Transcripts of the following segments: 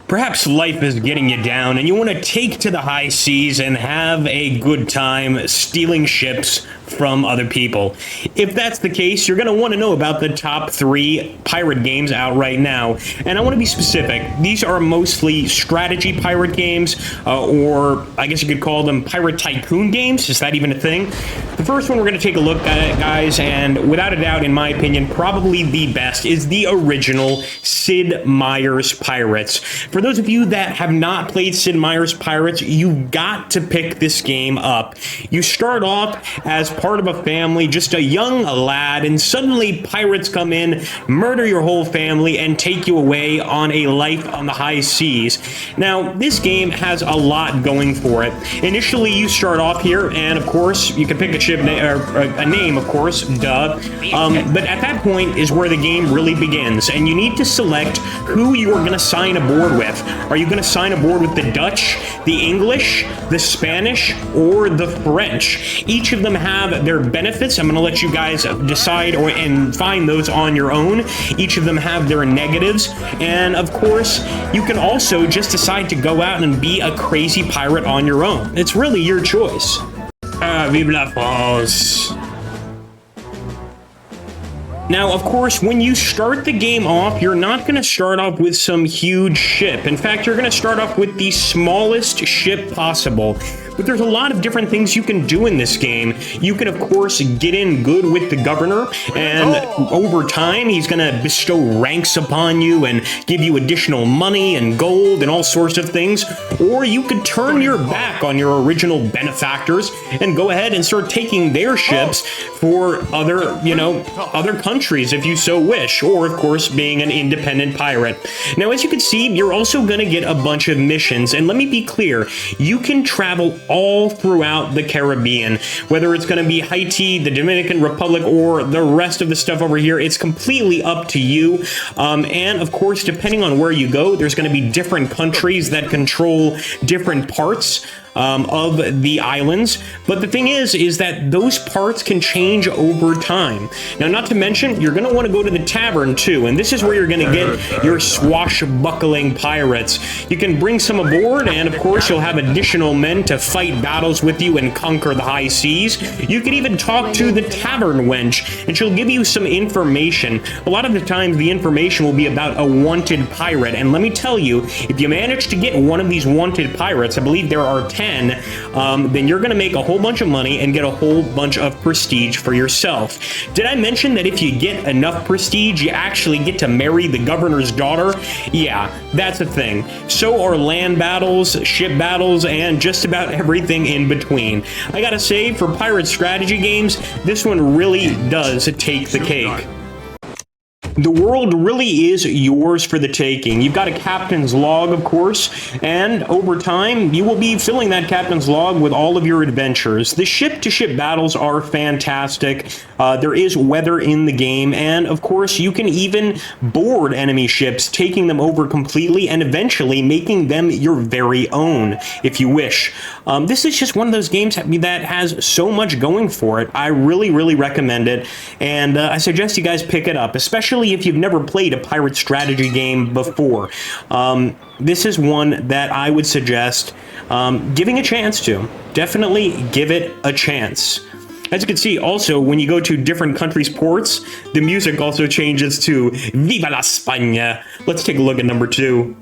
Perhaps life is getting you down and you want to take to the high seas and have a good time stealing ships from other people. If that's the case, you're going to want to know about the top 3 pirate games out right now. And I want to be specific. These are mostly strategy pirate games, or I guess you could call them pirate tycoon games. Is that even a thing? The first one we're going to take a look at, guys, and without a doubt, in my opinion, probably the best, is the original Sid Meier's Pirates. For those of you that have not played Sid Meier's Pirates, you've got to pick this game up. You start off as part of a family, just a young lad, and suddenly pirates come in, murder your whole family, and take you away on a life on the high seas. Now, this game has a lot going for it. Initially, you start off here, and of course, you can pick a ship or a name, of course, duh. But at that point is where the game really begins, and you need to select who you are going to sign aboard with. Are you going to sign aboard with the Dutch, the English, the Spanish, or the French? Each of them have their benefits. I'm going to let you guys decide and find those on your own. Each of them have their negatives. And of course, you can also just decide to go out and be a crazy pirate on your own. It's really your choice. Vive la France. Now, of course, when you start the game off, you're not going to start off with some huge ship. In fact, you're going to start off with the smallest ship possible. But there's a lot of different things you can do in this game. You can, of course, get in good with the governor, and over time, he's going to bestow ranks upon you and give you additional money and gold and all sorts of things. Or you could turn your back on your original benefactors and go ahead and start taking their ships for other countries if you so wish, or, of course, being an independent pirate. Now, as you can see, you're also going to get a bunch of missions, and let me be clear, you can travel all throughout the Caribbean, whether it's going to be Haiti, the Dominican Republic, or the rest of the stuff over here. It's completely up to you. And of course, depending on where you go, there's going to be different countries that control different parts of the islands. But the thing is that those parts can change over time. Now, not to mention, you're going to want to go to the tavern too, and this is where you're going to get your swashbuckling pirates. You can bring some aboard, and of course, you'll have additional men to fight battles with you and conquer the high seas. You can even talk to the tavern wench, and she'll give you some information. A lot of the times, the information will be about a wanted pirate, and let me tell you, if you manage to get one of these wanted pirates, I believe there are 10, then you're going to make a whole bunch of money and get a whole bunch of prestige for yourself. Did I mention that if you get enough prestige, you actually get to marry the governor's daughter? Yeah, that's a thing. So are land battles, ship battles, and just about everything in between. I gotta say, for pirate strategy games, this one really does take the cake. The world really is yours for the taking. You've got a captain's log, of course, and over time, you will be filling that captain's log with all of your adventures. The ship-to-ship battles are fantastic. There is weather in the game, and of course, you can even board enemy ships, taking them over completely and eventually making them your very own, if you wish. This is just one of those games that has so much going for it. I really, really recommend it, and I suggest you guys pick it up, especially if you've never played a pirate strategy game before. This is one that I would suggest giving a chance to. Definitely give it a chance. As you can see, also, when you go to different countries' ports, the music also changes to Viva la España. Let's take a look at number 2.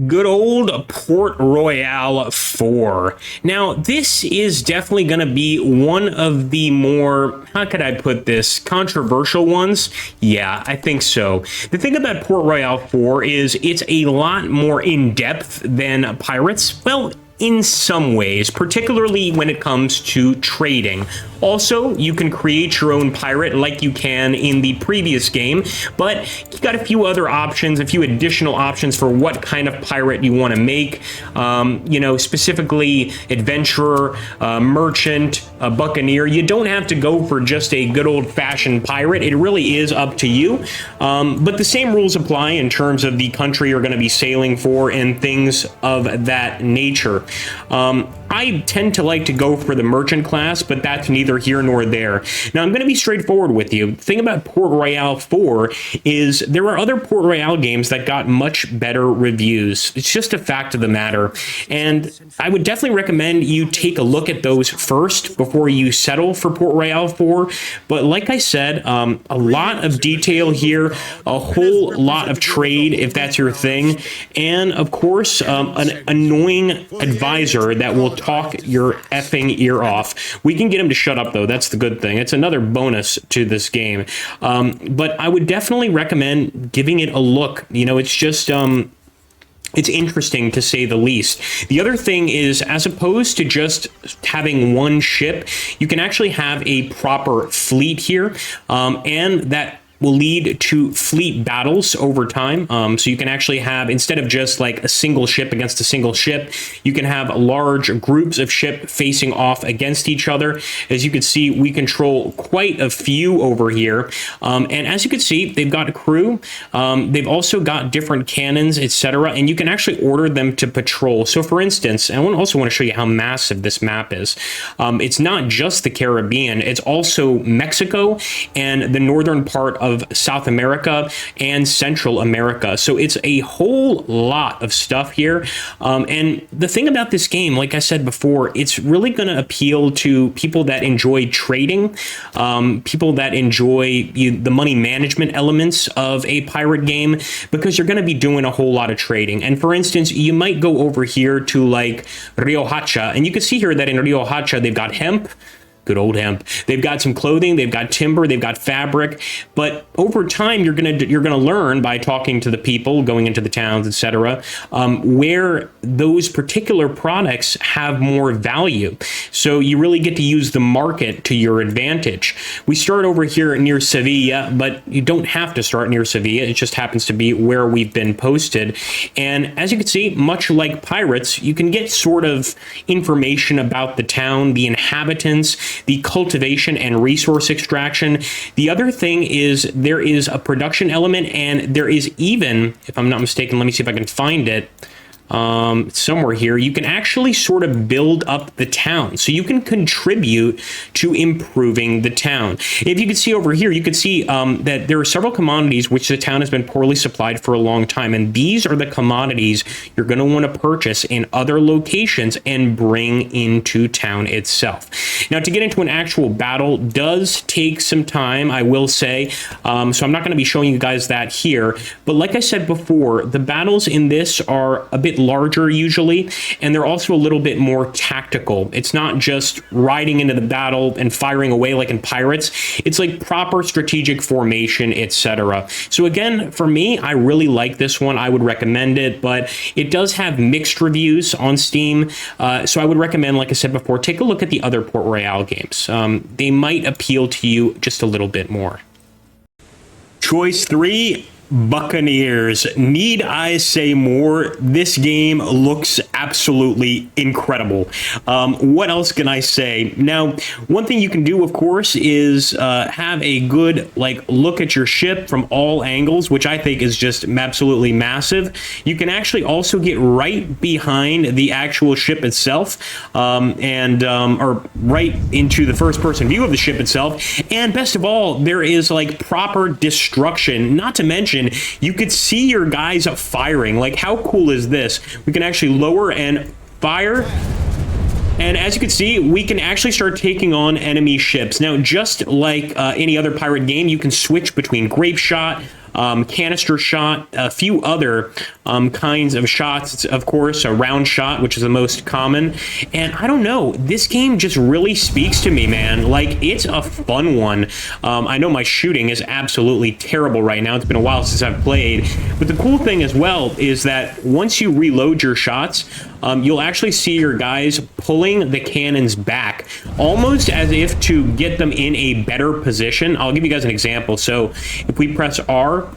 Good old Port Royale 4. Now, this is definitely going to be one of the more, how could I put this, controversial ones? Yeah, I think so. The thing about Port Royale 4 is it's a lot more in-depth than Pirates. Well, in some ways, particularly when it comes to trading. Also, you can create your own pirate like you can in the previous game, but you got a few other options, a few additional options for what kind of pirate you want to make. Specifically adventurer, merchant, buccaneer. You don't have to go for just a good old-fashioned pirate. It really is up to you. But the same rules apply in terms of the country you're going to be sailing for and things of that nature. I tend to like to go for the merchant class, but that's neither here nor there. Now, I'm going to be straightforward with you. The thing about Port Royale 4 is there are other Port Royale games that got much better reviews. It's just a fact of the matter. And I would definitely recommend you take a look at those first before you settle for Port Royale 4. But like I said, a lot of detail here, a whole lot of trade if that's your thing, and of course, an annoying advisor that will talk your effing ear off. We can get him to shut up, though. That's the good thing. It's another bonus to this game. But I would definitely recommend giving it a look. You know, it's just... it's interesting, to say the least. The other thing is, as opposed to just having one ship, you can actually have a proper fleet here, and that will lead to fleet battles over time. So you can actually have, instead of just like a single ship against a single ship, you can have large groups of ship facing off against each other. As you can see, we control quite a few over here. And as you can see, they've got a crew. They've also got different cannons, etc. And you can actually order them to patrol. So for instance, I also want to show you how massive this map is. It's not just the Caribbean, it's also Mexico and the northern part of South America and Central America. So it's a whole lot of stuff here. And the thing about this game, like I said before, it's really going to appeal to people that enjoy trading, people that enjoy the money management elements of a pirate game, because you're going to be doing a whole lot of trading. And for instance, you might go over here to like Rio Hacha, and you can see here that in Rio Hacha, they've got hemp. Good old hemp. They've got some clothing, they've got timber, they've got fabric, but over time you're gonna learn by talking to the people, going into the towns, etc., where those particular products have more value. So you really get to use the market to your advantage. We start over here near Sevilla, but you don't have to start near Sevilla. It just happens to be where we've been posted. And as you can see, much like pirates, you can get sort of information about the town, the inhabitants, the cultivation and resource extraction. The other thing is there is a production element, and there is even, if I'm not mistaken, let me see if I can find it, somewhere here, you can actually sort of build up the town. So you can contribute to improving the town. If you can see over here, you can see that there are several commodities which the town has been poorly supplied for a long time. And these are the commodities you're going to want to purchase in other locations and bring into town itself. Now, to get into an actual battle does take some time, I will say. So I'm not going to be showing you guys that here. But like I said before, the battles in this are a bit larger usually, and they're also a little bit more tactical. It's not just riding into the battle and firing away like in Pirates. It's like proper strategic formation, etc. So again, for me, I really like this one. I would recommend it, but it does have mixed reviews on Steam. So I would recommend, like I said before, take a look at the other Port Royale games. They might appeal to you just a little bit more. Choice 3. Buccaneers. Need I say more? This game looks absolutely incredible. What else can I say? Now, one thing you can do, of course, is have a good look at your ship from all angles, which I think is just absolutely massive. You can actually also get right behind the actual ship itself, or right into the first-person view of the ship itself. And best of all, there is proper destruction. Not to mention, you could see your guys firing. How cool is this? We can actually lower and fire. And as you can see, we can actually start taking on enemy ships. Now, just like any other pirate game, you can switch between grape shot, canister shot, a few other kinds of shots. It's, of course, a round shot, which is the most common. And I don't know, this game just really speaks to me, man. It's a fun one. I know my shooting is absolutely terrible right now. It's been a while since I've played. But the cool thing as well is that once you reload your shots, you'll actually see your guys pulling the cannons back, almost as if to get them in a better position. I'll give you guys an example. So if we press R,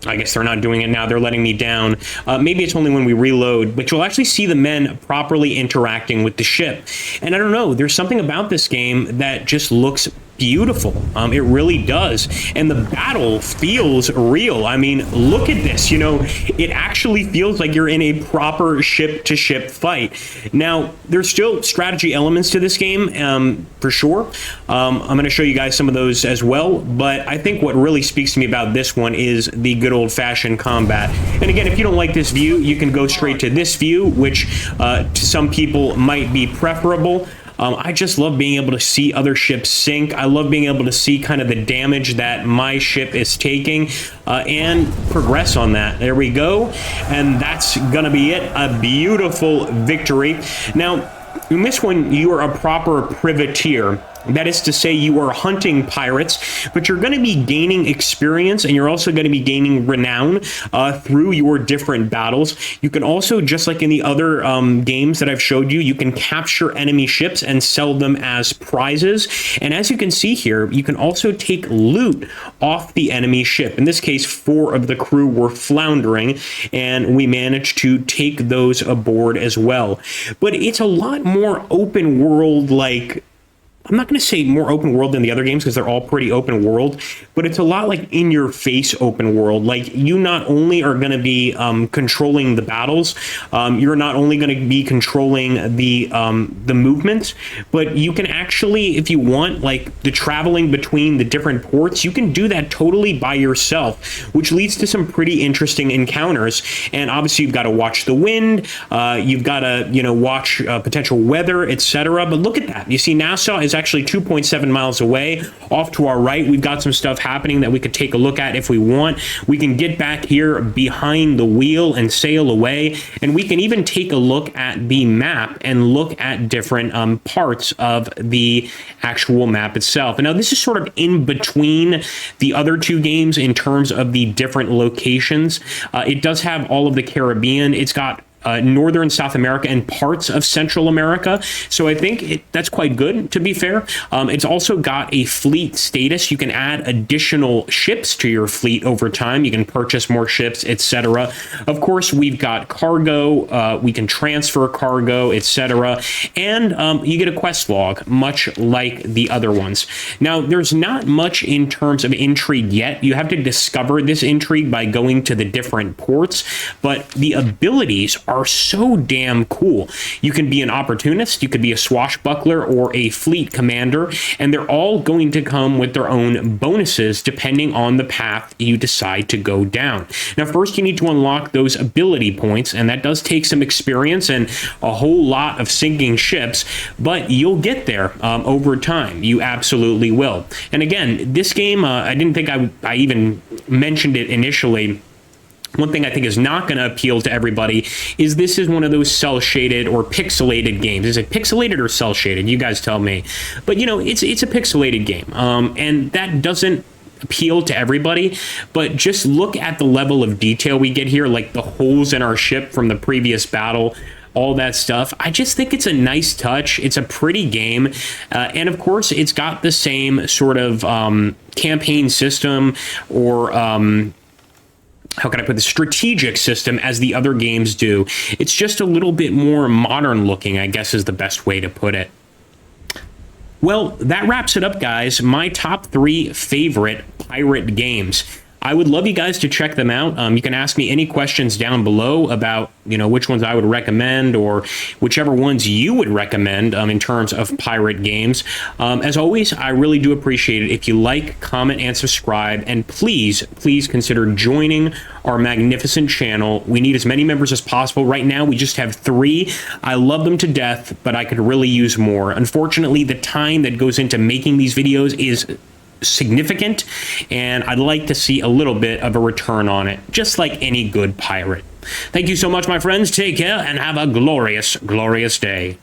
I guess they're not doing it now. They're letting me down. Maybe it's only when we reload, but you'll actually see the men properly interacting with the ship. And I don't know, there's something about this game that just looks beautiful. It really does. And the battle feels real. I mean, look at this. You know, it actually feels like you're in a proper ship-to-ship fight. Now, there's still strategy elements to this game, for sure. I'm going to show you guys some of those as well. But I think what really speaks to me about this one is the good old-fashioned combat. And again, if you don't like this view, you can go straight to this view, which to some people might be preferable. I just love being able to see other ships sink. I love being able to see kind of the damage that my ship is taking and progress on that. There we go. And that's going to be it. A beautiful victory. Now, in this one, you are a proper privateer. That is to say, you are hunting pirates, but you're going to be gaining experience, and you're also going to be gaining renown through your different battles. You can also, just like in the other games that I've showed you, you can capture enemy ships and sell them as prizes. And as you can see here, you can also take loot off the enemy ship. In this case, 4 of the crew were floundering, and we managed to take those aboard as well. But it's a lot more open world, like, I'm not going to say more open world than the other games because they're all pretty open world, but it's a lot like in your face open world. Like, you not only are going to be controlling the battles, you're not only going to be controlling the movements, but you can actually, if you want, like the traveling between the different ports, you can do that totally by yourself, which leads to some pretty interesting encounters. And obviously, you've got to watch the wind, you've got to, you know, watch potential weather, etc. But look at that. You see, Nassau is actually 2.7 miles away. Off to our right, we've got some stuff happening that we could take a look at if we want. We can get back here behind the wheel and sail away, and we can even take a look at the map and look at different parts of the actual map itself. And now this is sort of in between the other 2 games in terms of the different locations. It does have all of the Caribbean. It's got Northern South America and parts of Central America. So I think that's quite good, to be fair. It's also got a fleet status. You can add additional ships to your fleet over time. You can purchase more ships, etc. Of course, we've got cargo. We can transfer cargo, etc. And you get a quest log, much like the other ones. Now, there's not much in terms of intrigue yet. You have to discover this intrigue by going to the different ports, but the abilities are so damn cool. You can be an opportunist, you could be a swashbuckler, or a fleet commander, and they're all going to come with their own bonuses depending on the path you decide to go down. Now, first you need to unlock those ability points, and that does take some experience and a whole lot of sinking ships, but you'll get there over time. You absolutely will. And again, this game, I didn't think I even mentioned it initially. One thing I think is not going to appeal to everybody is this is one of those cel-shaded or pixelated games. Is it pixelated or cel-shaded? You guys tell me. But, you know, it's a pixelated game, and that doesn't appeal to everybody. But just look at the level of detail we get here, like the holes in our ship from the previous battle, all that stuff. I just think it's a nice touch. It's a pretty game. And of course, it's got the same sort of campaign system, or how can I put the strategic system as the other games do. It's just a little bit more modern looking, I guess is the best way to put it. Well, that wraps it up, guys. My top 3 favorite pirate games. I would love you guys to check them out. You can ask me any questions down below about, you know, which ones I would recommend, or whichever ones you would recommend in terms of pirate games. As always, I really do appreciate it if you like, comment, and subscribe. And please consider joining our magnificent channel. We need as many members as possible. Right now, we just have 3. I love them to death, but I could really use more. Unfortunately, the time that goes into making these videos is significant, and I'd like to see a little bit of a return on it, just like any good pirate. Thank you so much, my friends. Take care and have a glorious, glorious day.